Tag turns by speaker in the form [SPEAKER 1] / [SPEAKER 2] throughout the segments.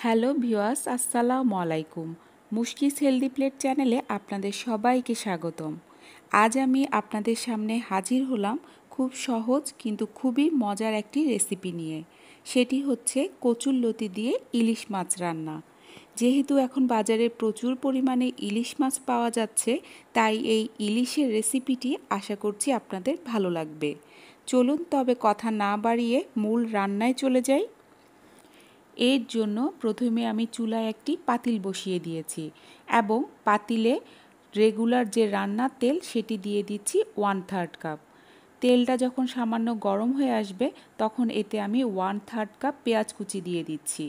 [SPEAKER 1] Hello viewers, আসসালামু আলাইকুম। মুশকিস healthy plate চ্যানেলে আপনাদের সবাইকে স্বাগতম। আজ আমি আপনাদের সামনে হাজির হলাম খুব সহজ কিন্তু খুবই মজার একটি রেসিপি নিয়ে। সেটি হচ্ছে কচুরলতি দিয়ে ইলিশ মাছ রান্না। যেহেতু এখন বাজারে প্রচুর পরিমাণে ইলিশ মাছ পাওয়া যাচ্ছে, তাই এই ইলিশের রেসিপিটি আশা করছি আপনাদের ভালো লাগবে। চলুন তবে কথা না বাড়িয়ে মূল রান্নায় চলে যাই। এর জন্য প্রথমে আমি চুলায় একটি পাতিল বসিয়ে দিয়েছি এবং পাতিলে রেগুলার যে রান্নার তেল সেটি দিয়ে দিচ্ছি 1/3 কাপ। তেলটা যখন সামান্য গরম হয়ে আসবে তখন এতে আমি 1/3 কাপ পেঁয়াজ কুচি দিয়ে দিচ্ছি।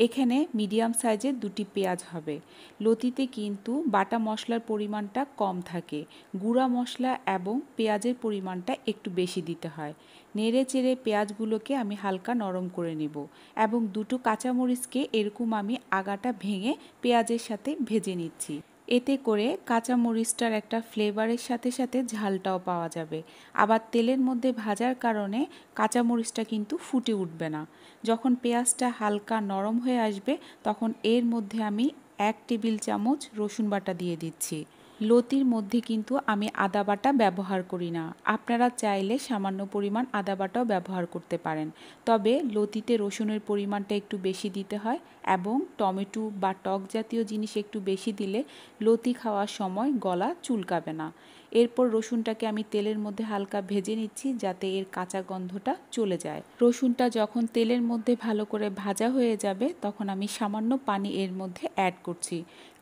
[SPEAKER 1] এখানে মিডিয়াম সাইজের 2টি পেঁয়াজ হবে। লতিতে কিন্তু বাটা মশলার পরিমাণটা কম থাকে, গুঁড়া মশলা এবং পেঁয়াজের পরিমাণটা একটু বেশি দিতে হয়। নেড়ে চেড়ে পেঁয়াজগুলোকে আমি হালকা নরম করে নেব এবং দুটো কাঁচামরিচকে এরকম আমি আগাটা ভেঙে পেঁয়াজের সাথে ভেজে নিচ্ছি। এতে করে কাঁচামরিচটার একটা ফ্লেভারের সাথে সাথে ঝালটাও পাওয়া যাবে। আবার তেলের মধ্যে ভাজার কারণে কাঁচামরিচটা কিন্তু ফুটে উঠবে না। যখন পেঁয়াজটা হালকা নরম হয়ে আসবে তখন এর মধ্যে আমি 1 টেবিল চামচ রসুন বাটা দিয়ে দিচ্ছি। লতির মধ্যে কিন্তু আমি আদা বাটা ব্যবহার করি না। আপনারা চাইলে সামান্য পরিমাণ আদা বাটাও ব্যবহার করতে পারেন। তবে লতিতে রসুনের পরিমাণটা একটু বেশি দিতে হয় এবং টমেটো বা টক জাতীয় জিনিস একটু বেশি দিলে লতি খাওয়ার সময় গলা চুলকাবে না। এরপর রসুনটাকে আমি তেলের মধ্যে হালকা ভেজে নিচ্ছি যাতে এর কাঁচা গন্ধটা চলে যায়। রসুনটা যখন তেলের মধ্যে ভালো করে ভাজা হয়ে যাবে তখন আমি সামান্য পানি এর মধ্যে অ্যাড করছি,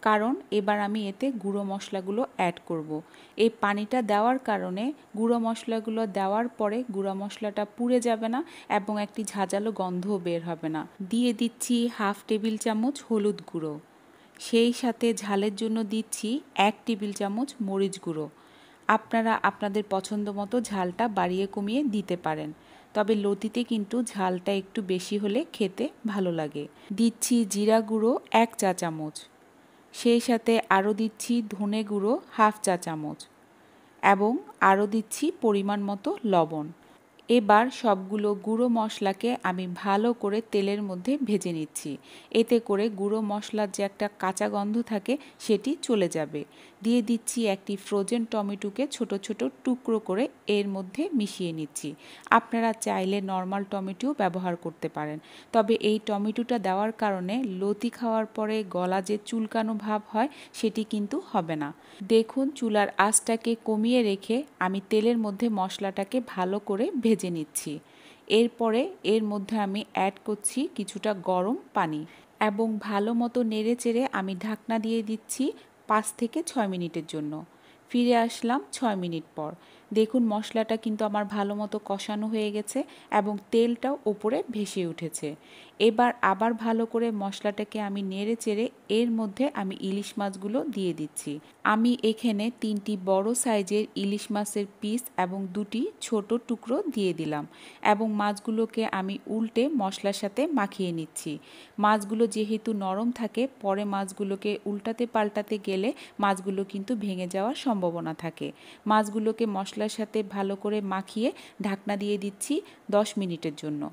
[SPEAKER 1] কারণ এবার আমি এতে গুঁড়ো মশলাগুলো অ্যাড করব। এই পানিটা দেওয়ার কারণে গুঁড়ো মশলাগুলো দেওয়ার পরে গুঁড়ো মশলাটা পুড়ে যাবে না এবং একটি ঝাঁঝালো গন্ধও বের হবে না। দিয়ে দিচ্ছি 1/2 টেবিল চামচ হলুদ গুঁড়ো, সেই সাথে ঝালের জন্য দিচ্ছি 1 টেবিল চামচ মরিচ গুঁড়ো। আপনারা আপনাদের পছন্দ মতো ঝালটা বাড়িয়ে কমিয়ে দিতে পারেন, তবে লতিতে কিন্তু ঝালটা একটু বেশি হলে খেতে ভালো লাগে। দিচ্ছি জিরা গুঁড়ো 1 চা চামচ, সেই সাথে আরও দিচ্ছি ধনে গুঁড়ো 1/2 চা চামচ এবং আরও দিচ্ছি পরিমাণ মতো লবণ। এবার সবগুলো গুঁড়ো মশলাকে আমি ভালো করে তেলের মধ্যে ভেজে নিচ্ছি। এতে করে গুঁড়ো মশলার যে একটা কাঁচা গন্ধ থাকে সেটি চলে যাবে। দিয়ে দিচ্ছি একটি ফ্রোজেন টমেটোকে ছোট ছোট টুকরো করে এর মধ্যে মিশিয়ে নিচ্ছি। আপনারা চাইলে নর্মাল টমেটো ব্যবহার করতে পারেন, তবে এই টমেটোটা দেওয়ার কারণে লতি খাওয়ার পরে গলা যে চুলকানো ভাব হয় সেটি কিন্তু হবে না। দেখুন চুলার আঁচটাকে কমিয়ে রেখে আমি তেলের মধ্যে মশলাটাকে ভালো করে ভেজে নিচ্ছি। এরপরে এর মধ্যে আমি অ্যাড করছি কিছুটা গরম পানি এবং ভালো মতো নেড়ে চেড়ে আমি ঢাকনা দিয়ে দিচ্ছি 5 থেকে 6 মিনিটের জন্য। ফিরে আসলাম 6 মিনিট পর। দেখুন মশলাটা কিন্তু আমার ভালো মতো কষানো হয়ে গেছে এবং তেলটাও ওপরে ভেসে উঠেছে। এবার আবার ভালো করে মশলাটাকে আমি নেড়ে চেড়ে এর মধ্যে আমি ইলিশ মাছগুলো দিয়ে দিচ্ছি। আমি এখানে 3টি বড় সাইজের ইলিশ মাছের পিস এবং 2টি ছোট টুকরো দিয়ে দিলাম এবং মাছগুলোকে আমি উল্টে মশলার সাথে মাখিয়ে নিচ্ছি। মাছগুলো যেহেতু নরম থাকে, পরে মাছগুলোকে উল্টাতে পাল্টাতে গেলে মাছগুলো কিন্তু ভেঙে যাওয়ার সম্ভাবনা থাকে। মাছগুলোকে মশলার সাথে ভালো করে মাখিয়ে ঢাকনা দিয়ে দিচ্ছি 10 মিনিটের জন্য।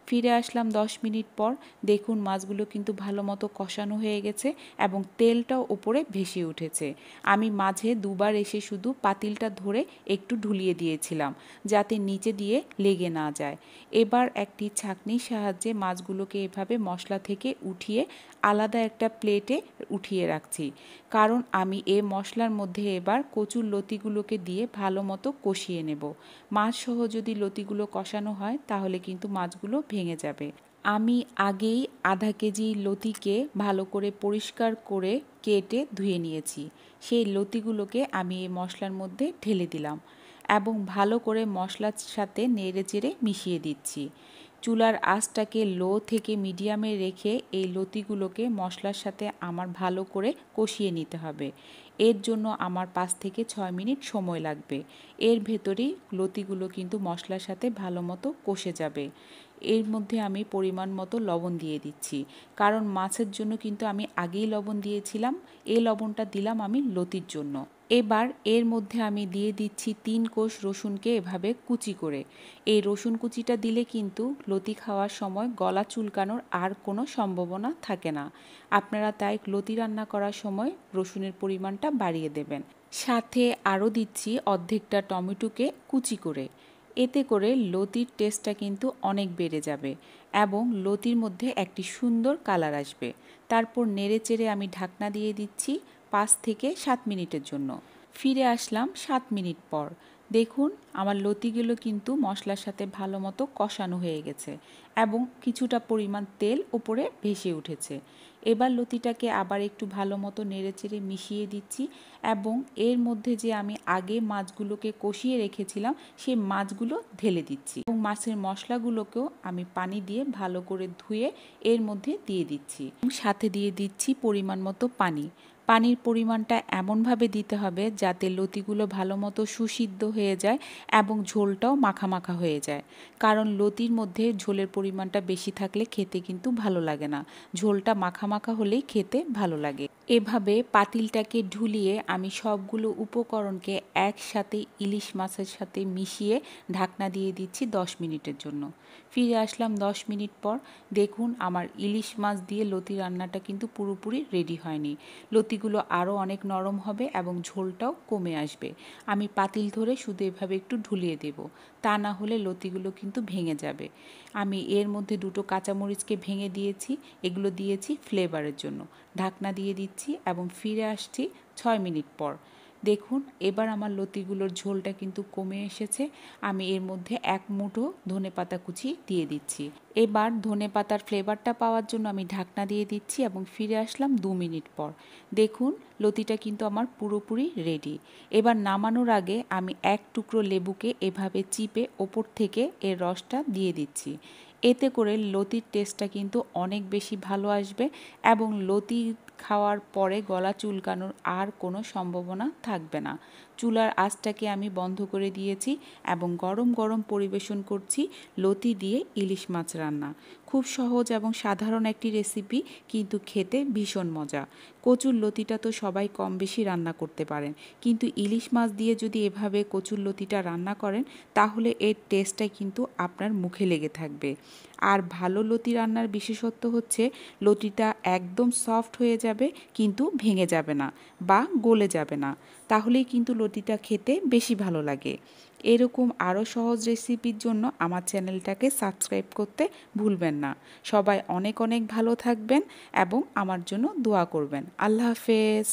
[SPEAKER 1] ফিরে আসলাম 10 মিনিট পর। দেখুন মাছগুলো কিন্তু ভালো মতো কষানো হয়ে গেছে এবং তেলটাও ওপরে ভেসে উঠেছে। আমি মাঝে দুবার এসে শুধু পাতিলটা ধরে একটু ঢুলিয়ে দিয়েছিলাম যাতে নিচে দিয়ে লেগে না যায়। এবার একটি ছাঁকনির সাহায্যে মাছগুলোকে এভাবে মশলা থেকে উঠিয়ে আলাদা একটা প্লেটে উঠিয়ে রাখছি, কারণ আমি এই মশলার মধ্যে এবার কচুর লতিগুলোকে দিয়ে ভালো মতো কষিয়ে নেব। মাছ সহ যদি লতিগুলো কষানো হয় তাহলে কিন্তু মাছগুলো ভেঙে যাবে। আমি আগেই আধা কেজি লতিকে ভালো করে পরিষ্কার করে কেটে ধুয়ে নিয়েছি। সেই লতিগুলোকে আমি এই মশলার মধ্যে ঢেলে দিলাম এবং ভালো করে মশলার সাথে নেড়ে চেড়ে মিশিয়ে দিচ্ছি। চুলার আঁচটাকে লো থেকে মিডিয়ামে রেখে এই লতিগুলোকে মশলার সাথে আমার ভালো করে কষিয়ে নিতে হবে। এর জন্য আমার 5 থেকে 6 মিনিট সময় লাগবে। এর ভেতরেই লতিগুলো কিন্তু মশলার সাথে ভালো মতো কষে যাবে। এর মধ্যে আমি পরিমাণ মতো লবণ দিয়ে দিচ্ছি, কারণ মাছের জন্য কিন্তু আমি আগেই লবণ দিয়েছিলাম। এই লবণটা দিলাম আমি লতির জন্য। এবার এর মধ্যে আমি দিয়ে দিচ্ছি 3 কোষ রসুনকে এভাবে কুচি করে। এই রসুন কুচিটা দিলে কিন্তু লতি খাওয়ার সময় গলা চুলকানোর আর কোনো সম্ভাবনা থাকে না। আপনারা তাই লতি রান্না করার সময় রসুনের পরিমাণটা বাড়িয়ে দেবেন। সাথে আরও দিচ্ছি অর্ধেকটা টমেটোকে কুচি করে। এতে করে লতির টেস্টটা কিন্তু অনেক বেড়ে যাবে এবং লতির মধ্যে একটি সুন্দর কালার আসবে। তারপর নেড়েচেড়ে আমি ঢাকনা দিয়ে দিচ্ছি 5 থেকে 7 মিনিটের জন্য। ফিরে আসলাম 7 মিনিট পর। দেখুন আমার লতিগুলো কিন্তু মশলার সাথে ভালো মতো কষানো হয়ে গেছে এবং কিছুটা পরিমাণ তেল উপরে ভেসে উঠেছে। এবার লতিটাকে আবার একটু ভালো মতো নেড়েচেড়ে মিশিয়ে দিচ্ছি এবং এর মধ্যে যে আমি আগে মাছগুলোকে কষিয়ে রেখেছিলাম সেই মাছগুলো ঢেলে দিচ্ছি এবং মাছের মশলাগুলোকেও আমি পানি দিয়ে ভালো করে ধুয়ে এর মধ্যে দিয়ে দিচ্ছি। সাথে দিয়ে দিচ্ছি পরিমাণ মতো পানি। পানির পরিমাণটা এমনভাবে দিতে হবে যাতে লতিগুলো ভালো মতো সুসিদ্ধ হয়ে যায় এবং ঝোলটাও মাখা মাখা হয়ে যায়, কারণ লতির মধ্যে ঝোলের পরিমাণটা বেশি থাকলে খেতে কিন্তু ভালো লাগে না। ঝোলটা মাখা মাখা হলেই খেতে ভালো লাগে। এভাবে পাতিলটাকে ঢুলিয়ে আমি সবগুলো উপকরণকে একসাথে ইলিশ মাছের সাথে মিশিয়ে ঢাকনা দিয়ে দিচ্ছি 10 মিনিটের জন্য। ফিরে আসলাম 10 মিনিট পর। দেখুন আমার ইলিশ মাছ দিয়ে লতি রান্নাটা কিন্তু পুরোপুরি রেডি হয়নি। লতিগুলো আরও অনেক নরম হবে এবং ঝোলটাও কমে আসবে। আমি পাতিল ধরে শুধু এভাবে একটু ঢুলিয়ে দেব, তা না হলে লতিগুলো কিন্তু ভেঙে যাবে। আমি এর মধ্যে 2টো কাঁচামরিচকে ভেঙে দিয়েছি, এগুলো দিয়েছি ফ্লেভারের জন্য। ঢাকনা দিয়ে দিচ্ছি এবং ফিরে আসছি 6 মিনিট পর। দেখুন এবার আমার লতিগুলোর ঝোলটা কিন্তু কমে এসেছে। আমি এর মধ্যে 1 মুঠো ধনেপাতা কুচি দিয়ে দিচ্ছি। এবার ধনেপাতার ফ্লেভারটা পাওয়ার জন্য আমি ঢাকনা দিয়ে দিচ্ছি এবং ফিরে আসলাম 2 মিনিট পর। দেখুন লতিটা কিন্তু আমার পুরোপুরি রেডি। এবার নামানোর আগে আমি 1 টুকরো লেবুকে এভাবে চিপে ওপর থেকে এর রসটা দিয়ে দিচ্ছি। এতে করে লতির টেস্টটা কিন্তু অনেক বেশি ভালো আসবে এবং লতি খাওয়ার পরে গলা চুলকানোর আর কোনো সম্ভাবনা থাকবে না। চুলার আঁচটাকে আমি বন্ধ করে দিয়েছি এবং গরম গরম পরিবেশন করছি লতি দিয়ে ইলিশ মাছ রান্না। খুব সহজ এবং সাধারণ একটি রেসিপি, কিন্তু খেতে ভীষণ মজা। কচুর লতিটা তো সবাই কম বেশি রান্না করতে পারেন, কিন্তু ইলিশ মাছ দিয়ে যদি এভাবে কচুর লতিটা রান্না করেন তাহলে এর টেস্টটাই কিন্তু আপনার মুখে লেগে থাকবে। আর ভালো লতি রান্নার বিশেষত্ব হচ্ছে লতিটা একদম সফট হয়ে যাবে কিন্তু ভেঙে যাবে না বা গলে যাবে না, তাহলেই কিন্তু লতিটা খেতে বেশি ভালো লাগে। এরকম আরও সহজ রেসিপির জন্য আমার চ্যানেলটাকে সাবস্ক্রাইব করতে ভুলবেন না। সবাই অনেক অনেক ভালো থাকবেন এবং আমার জন্য দোয়া করবেন। আল্লাহ হাফেজ।